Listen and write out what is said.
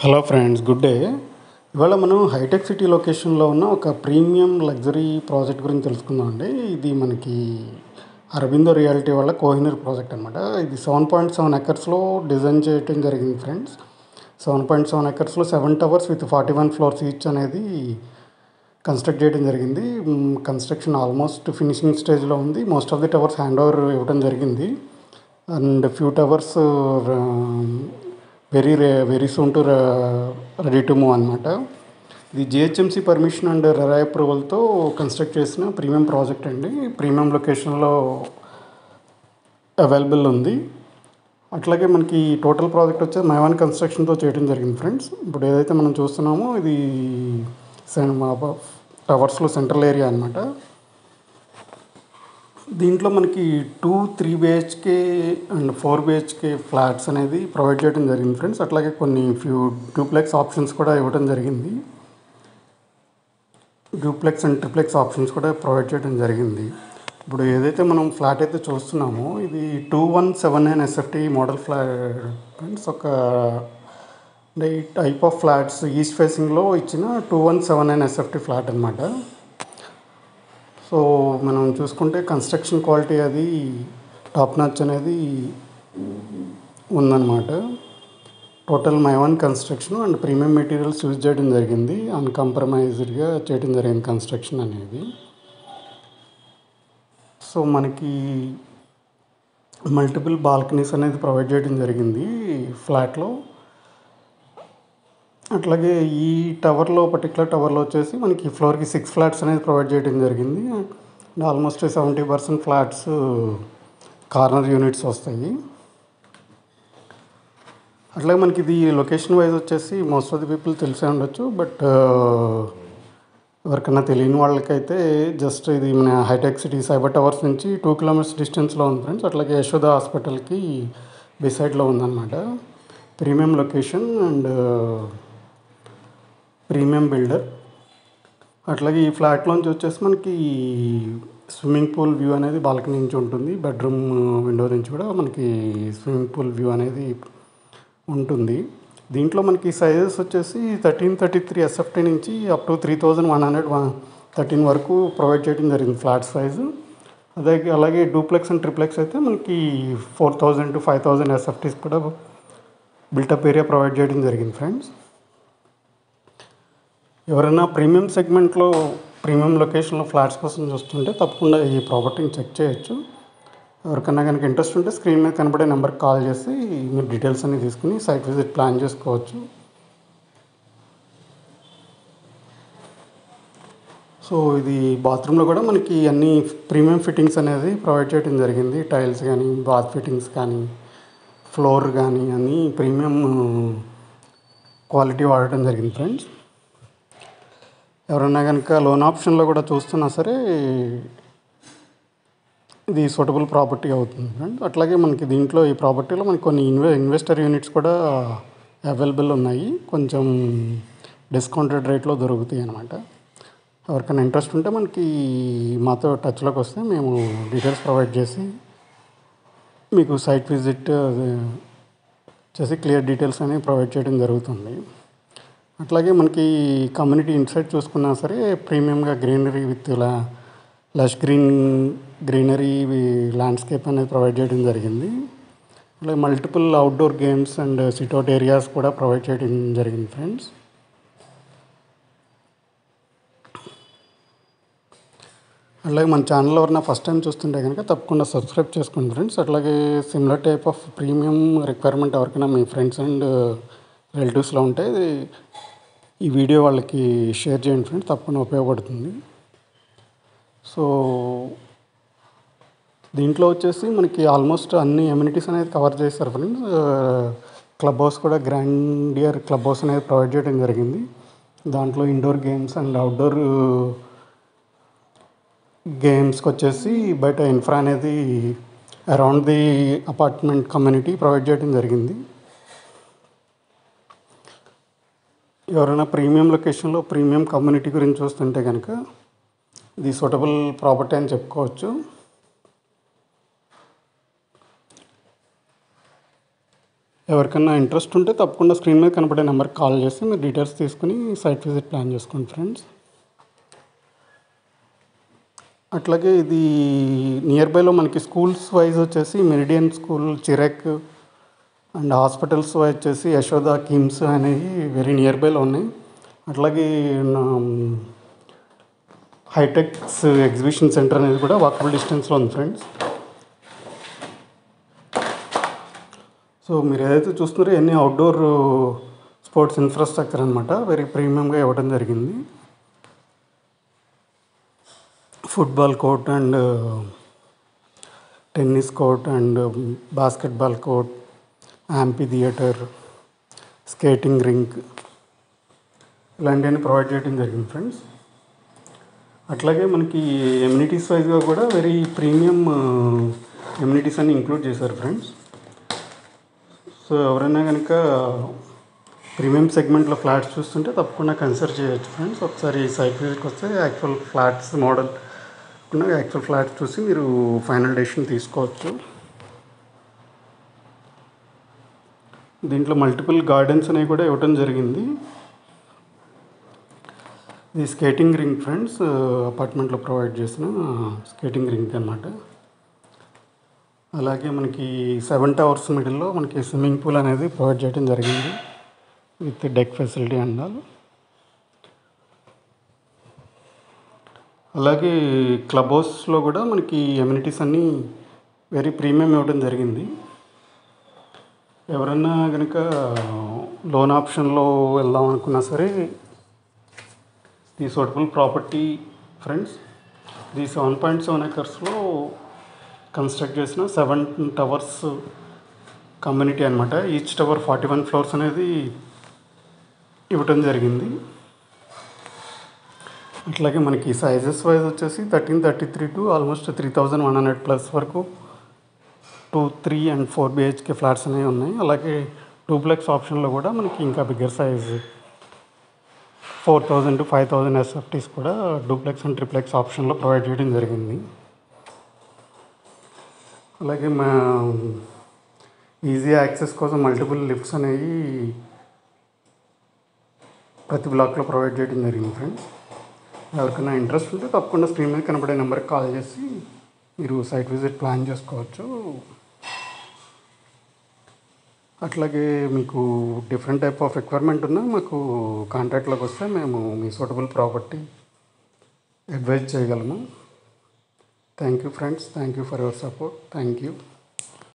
Hello friends, good day. ఇవాళ మనం hitech city లొకేషన్లో ఉన్న ఒక ప్రీమియం లగ్జరీ ప్రాజెక్ట్ గురించి తెలుసుకుందాం అండి. ఇది మనకి అరబిందో రియాలిటీ వాళ్ళ కోహినూర్ ప్రాజెక్ట్ అనమాట. ఇది 7.7 ఎకర్స్లో డిజైన్ చేయడం జరిగింది ఫ్రెండ్స్. 7.7 ఎకర్స్లో 7 టవర్స్ విత్ 41 ఫ్లోర్స్ ఈచ్ అనేది కన్స్ట్రక్ట్ చేయడం జరిగింది. కన్స్ట్రక్షన్ ఆల్మోస్ట్ ఫినిషింగ్ స్టేజ్లో ఉంది. Most of the towers hand over ఇవ్వడం జరిగింది. And few towers very soon to ready to move అనమాట. ఇది జిహెచ్ఎంసీ పర్మిషన్ అండ్ రెరా అప్రూవల్తో కన్స్ట్రక్ట్ చేసిన ప్రీమియం ప్రాజెక్ట్ అండి. ప్రీమియం లొకేషన్లో అవైలబుల్ ఉంది. అట్లాగే మనకి టోటల్ ప్రాజెక్ట్ వచ్చేసి మైవాన్ కన్స్ట్రక్షన్తో చేయడం జరిగింది ఫ్రెండ్స్. ఇప్పుడు ఏదైతే మనం చూస్తున్నామో ఇది టవర్స్లో సెంట్రల్ ఏరియా అనమాట. దీంట్లో మనకి 2-3 బిహెచ్కే అండ్ 4 బిహెచ్కే ఫ్లాట్స్ అనేది ప్రొవైడ్ చేయడం జరిగింది ఫ్రెండ్స్. అట్లాగే కొన్ని ఫ్యూ డూప్లెక్స్ ఆప్షన్స్ కూడా ఇవ్వడం జరిగింది. డూప్లెక్స్ అండ్ ట్రిప్లెక్స్ ఆప్షన్స్ కూడా ప్రొవైడ్ చేయడం జరిగింది. ఇప్పుడు ఏదైతే మనం ఫ్లాట్ అయితే చూస్తున్నామో ఇది 2179 ఎస్ఎఫ్టీ మోడల్ ఫ్లాట్ ఫ్రెండ్స్. ఒక టైప్ ఆఫ్ ఫ్లాట్స్ ఈస్ట్ ఫేసింగ్లో ఇచ్చిన 2179 ఎస్ఎఫ్టీ ఫ్లాట్ అనమాట. సో మనం చూసుకుంటే కన్స్ట్రక్షన్ క్వాలిటీ అది టాప్ నాచ్ అనేది ఉందన్నమాట. Total Mivan construction and premium materials use చేయడం జరిగింది. అన్కాంప్రమైజ్డ్గా చేయడం జరిగింది కన్స్ట్రక్షన్ అనేది. సో మనకి మల్టిపుల్ బాల్కనీస్ అనేది ప్రొవైడ్ చేయడం జరిగింది ఫ్లాట్లో. అట్లాగే ఈ పర్టికులర్ టవర్లో వచ్చేసి మనకి ఫ్లోర్కి 6 ఫ్లాట్స్ అనేది ప్రొవైడ్ చేయడం జరిగింది. ఆల్మోస్ట్ 70% ఫ్లాట్స్ కార్నర్ యూనిట్స్ వస్తాయి. అట్లాగే మనకి ఇది లొకేషన్ వైజ్ వచ్చేసి మోస్ట్ ఆఫ్ ది పీపుల్ తెలిసే ఉండొచ్చు. బట్ ఎవరికన్నా తెలియని వాళ్ళకైతే జస్ట్ ఇది మన హైటెక్ సిటీ సైబర్ టవర్స్ నుంచి 2 కిలోమీటర్స్ డిస్టెన్స్లో ఉంది ఫ్రెండ్స్. అట్లాగే యశోద హాస్పిటల్కి బిసైడ్లో ఉందన్నమాట. Premium location and premium builder. అట్లాగే ఈ ఫ్లాట్లోంచి వచ్చేసి మనకి స్విమ్మింగ్ పూల్ వ్యూ అనేది బాల్కనీ నుంచి ఉంటుంది. బెడ్రూమ్ విండో నుంచి కూడా మనకి స్విమ్మింగ్ పూల్ వ్యూ అనేది ఉంటుంది. దీంట్లో మనకి సైజెస్ వచ్చేసి 1333 ఎస్ఎఫ్టీ నుంచి అప్ టు 3113 వరకు ప్రొవైడ్ చేయడం జరిగింది ఫ్లాట్ సైజు. అలాగే డూప్లెక్స్ అండ్ ట్రిప్లెక్స్ అయితే మనకి 4000 to 5000 ఎస్ఎఫ్టీస్ కూడా బిల్టప్ ఏరియా ప్రొవైడ్ చేయడం జరిగింది ఫ్రెండ్స్. ఎవరైనా ప్రీమియం సెగ్మెంట్లో ప్రీమియం లొకేషన్లో ఫ్లాట్స్ కోసం చూస్తుంటే తప్పకుండా ఈ ప్రాపర్టీని చెక్ చేయొచ్చు. ఎవరికన్నా కనుక ఇంట్రెస్ట్ ఉంటే స్క్రీన్ మీద కనబడే నెంబర్కి కాల్ చేసి మీరు డీటెయిల్స్ అన్ని తీసుకుని సైట్ విజిట్ ప్లాన్ చేసుకోవచ్చు. సో ఇది బాత్రూంలో కూడా మనకి అన్ని ప్రీమియం ఫిట్టింగ్స్ అనేది ప్రొవైడ్ చేయడం జరిగింది. టైల్స్ కానీ, బాత్ ఫిట్టింగ్స్ కానీ, ఫ్లోర్ కానీ అన్నీ ప్రీమియం క్వాలిటీ వాడటం జరిగింది ఫ్రెండ్స్. ఎవరైనా కనుక లోన్ ఆప్షన్లో కూడా చూస్తున్నా సరే ఇది సూటబుల్ ప్రాపర్టీ అవుతుంది ఫ్రెండ్స్. అట్లాగే మనకి దీంట్లో ఈ ప్రాపర్టీలో మనకి కొన్ని ఇన్వెస్టర్ యూనిట్స్ కూడా అవైలబుల్ ఉన్నాయి. కొంచెం డిస్కౌంటెడ్ రేట్లో దొరుకుతాయి అన్నమాట. ఎవరికైనా ఇంట్రెస్ట్ ఉంటే మనకి మాతో టచ్లోకి వస్తే మేము డీటెయిల్స్ ప్రొవైడ్ చేసి మీకు సైట్ విజిట్ చేసి క్లియర్ డీటెయిల్స్ అనేవి ప్రొవైడ్ చేయడం జరుగుతుంది. అట్లాగే మనకి కమ్యూనిటీ ఇన్సైడ్ చూసుకున్నా సరే ప్రీమియంగా greenery with lush greenery landscape అనేది ప్రొవైడ్ చేయడం జరిగింది. అలాగే multiple outdoor games and sit out areas కూడా ప్రొవైడ్ చేయడం జరిగింది ఫ్రెండ్స్. అలాగే మన ఛానల్ ఎవరైనా ఫస్ట్ టైం చూస్తుంటే కనుక తప్పకుండా సబ్స్క్రైబ్ చేసుకోండి ఫ్రెండ్స్. అట్లాగే similar type of premium requirement ఎవరికైనా మీ ఫ్రెండ్స్ అండ్ రిలేటివ్స్లో ఉంటే ఈ వీడియో వాళ్ళకి షేర్ చేయండి ఫ్రెండ్స్, తప్పకుండా ఉపయోగపడుతుంది. సో దీంట్లో వచ్చేసి మనకి ఆల్మోస్ట్ అన్ని ఎమ్యూనిటీస్ అనేది కవర్ చేస్తారు ఫ్రెండ్స్. క్లబ్ హౌస్ కూడా గ్రాండియర్ క్లబ్ హౌస్ అనేది ప్రొవైడ్ చేయడం జరిగింది. దాంట్లో ఇండోర్ గేమ్స్ అండ్ అవుట్డోర్ గేమ్స్కి వచ్చేసి బయట ఇన్ఫ్రా అనేది around the apartment community provide చేయడం జరిగింది. ఎవరైనా ప్రీమియం లొకేషన్లో ప్రీమియం కమ్యూనిటీ గురించి చూస్తుంటే కనుక ఇది సూటబుల్ ప్రాపర్టీ అని చెప్పుకోవచ్చు. ఎవరికన్నా ఇంట్రెస్ట్ ఉంటే తప్పకుండా స్క్రీన్ మీద కనపడే నెంబర్కి కాల్ చేసి మీరు డీటెయిల్స్ తీసుకుని సైట్ విజిట్ ప్లాన్ చేసుకోండి ఫ్రెండ్స్. అట్లాగే ఇది నియర్ బైలో మనకి స్కూల్స్ వైజ్ వచ్చేసి meridian school, చిరెక్ and hospitals wise వచ్చేసి యశోద, కిమ్స్ అనేవి వెరీ నియర్ బైలో ఉన్నాయి. అట్లాగే హైటెక్స్ ఎగ్జిబిషన్ సెంటర్ అనేది కూడా వాకబుల్ డిస్టెన్స్లో ఉంది ఫ్రెండ్స్. సో మీరు ఏదైతే చూస్తున్నారో ఇవన్నీ అవుట్డోర్ స్పోర్ట్స్ ఇన్ఫ్రాస్ట్రక్చర్ అనమాట. వెరీ ప్రీమియంగా ఇవ్వడం జరిగింది. Football court and tennis court and basketball court, amphitheatre, skating rink ఇలాంటివన్నీ ప్రొవైడ్ చేయడం జరిగింది ఫ్రెండ్స్. అట్లాగే మనకి ఎమ్యూనిటీస్ వైజ్గా కూడా వెరీ ప్రీమియం ఎమ్యూనిటీస్ అన్ని ఇంక్లూడ్ చేశారు ఫ్రెండ్స్. సో ఎవరైనా కనుక ప్రీమియం సెగ్మెంట్లో ఫ్లాట్స్ చూస్తుంటే తప్పకుండా కన్సిడర్ చేయొచ్చు ఫ్రెండ్స్. ఒకసారి సైట్ విజిట్కి వస్తే actual flats model actual flats చూసి మీరు ఫైనల్ డెసిషన్ తీసుకోవచ్చు. దీంట్లో మల్టిపుల్ గార్డెన్స్ అనేవి కూడా ఇవ్వడం జరిగింది. ఇది స్కేటింగ్ రింగ్ ఫ్రెండ్స్, అపార్ట్మెంట్లో ప్రొవైడ్ చేసిన స్కేటింగ్ రింగ్ అన్నమాట. అలాగే మనకి 7 టవర్స్ మిడిల్లో మనకి స్విమ్మింగ్ పూల్ అనేది ప్రొవైడ్ చేయడం జరిగింది with deck facility and all. అలాగే క్లబ్ హౌస్లో కూడా మనకి ఎమ్యూనిటీస్ అన్నీ వెరీ ప్రీమియం ఇవ్వడం జరిగింది. ఎవరన్నా కనుక లోన్ ఆప్షన్లో వెళ్దాం అనుకున్నా సరే ఈ సూటబుల్ ప్రాపర్టీ ఫ్రెండ్స్. ఇది 7.7 ఎకర్స్లో కన్స్ట్రక్ట్ చేసిన 7 టవర్స్ కమ్యూనిటీ అనమాట. ఈచ్ టవర్ 41 ఫ్లోర్స్ అనేది ఇవ్వటం జరిగింది. అట్లాగే మనకి సైజెస్ వైజ్ వచ్చేసి 1333 టు ఆల్మోస్ట్ 3100+ వరకు 2, 3 అండ్ 4 BHK ఫ్లాట్స్ అనేవి ఉన్నాయి. అలాగే డూప్లెక్స్ ఆప్షన్లో కూడా మనకి ఇంకా బిగ్గర్ సైజ్ 4000 to 5000 SFTs కూడా డూప్లెక్స్ అండ్ ట్రిప్లెక్స్ ఆప్షన్లో ప్రొవైడ్ చేయడం జరిగింది. అలాగే మా ఈజీ యాక్సెస్ కోసం మల్టిపుల్ లిఫ్ట్స్ అనేవి ప్రతి బ్లాక్లో ప్రొవైడ్ చేయడం జరిగింది ఫ్రెండ్స్. ఎవరికైనా ఇంట్రెస్ట్ ఉంటే తప్పకుండా స్క్రీన్ మీద కనపడే నెంబర్కి కాల్ చేసి మీరు సైట్ విజిట్ ప్లాన్ చేసుకోవచ్చు. అట్లాగే మీకు డిఫరెంట్ టైప్ ఆఫ్ రిక్వైర్మెంట్ ఉన్నా మాకు కాంటాక్ట్లోకి వస్తే మేము మీ సూటబుల్ ప్రాపర్టీ అడ్వైజ్ చేయగలము. Thank you friends. Thank you for your support. Thank you.